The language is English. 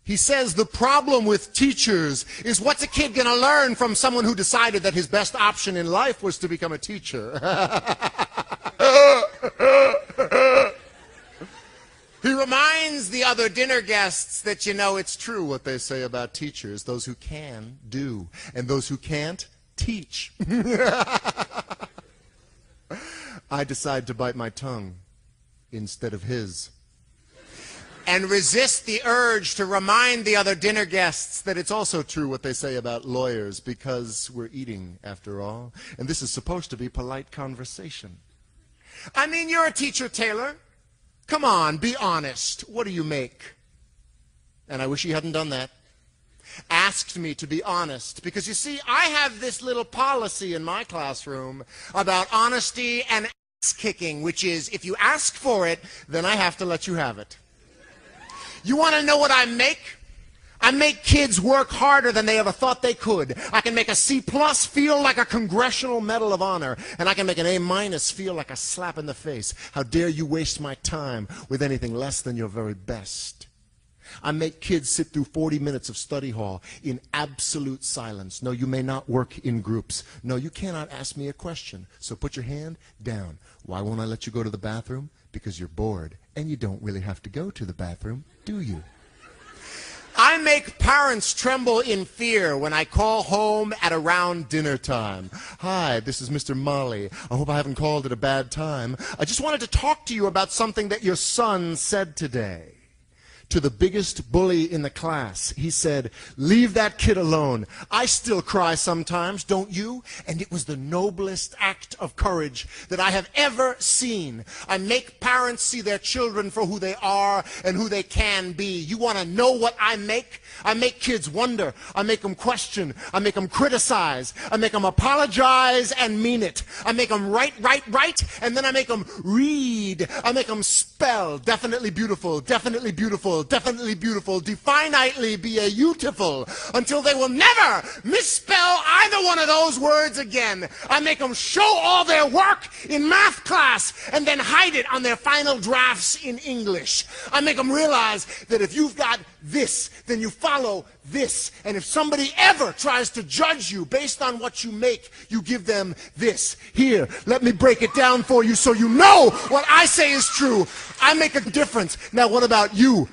He says the problem with teachers is what's a kid going to learn from someone who decided that his best option in life was to become a teacher? He reminds the other dinner guests that, you know, it's true what they say about teachers. Those who can, do. And those who can't, teach. I decide to bite my tongue instead of his. And resist the urge to remind the other dinner guests that it's also true what they say about lawyers, because we're eating, after all. And this is supposed to be polite conversation. I mean, you're a teacher, Taylor. Come on, be honest. What do you make? And I wish he hadn't done that. Asked me to be honest. Because, you see, I have this little policy in my classroom about honesty and ass-kicking, which is, if you ask for it, then I have to let you have it. You want to know what I make? I make kids work harder than they ever thought they could. I can make a C+ feel like a Congressional Medal of Honor, and I can make an A- feel like a slap in the face. How dare you waste my time with anything less than your very best? I make kids sit through 40 minutes of study hall in absolute silence. No, you may not work in groups. No, you cannot ask me a question. So put your hand down. Why won't I let you go to the bathroom? Because you're bored, and you don't really have to go to the bathroom, do you? I make parents tremble in fear when I call home at around dinner time. Hi, this is Mr. Molly. I hope I haven't called at a bad time. I just wanted to talk to you about something that your son said today. To the biggest bully in the class, he said, "Leave that kid alone. I still cry sometimes, don't you?" And it was the noblest act of courage that I have ever seen. I make parents see their children for who they are and who they can be. You want to know what I make? I make kids wonder. I make them question. I make them criticize. I make them apologize and mean it. I make them write, and then I make them read. I make them spell. Definitely beautiful, definitely beautiful, definitely beautiful, definitely beautiful, until they will never misspell either one of those words again. I make them show all their work in math class and then hide it on their final drafts in English. I make them realize that if you've got this, then you follow this. And if somebody ever tries to judge you based on what you make, you give them this. Here, let me break it down for you so you know what I say is true. I make a difference. Now, what about you,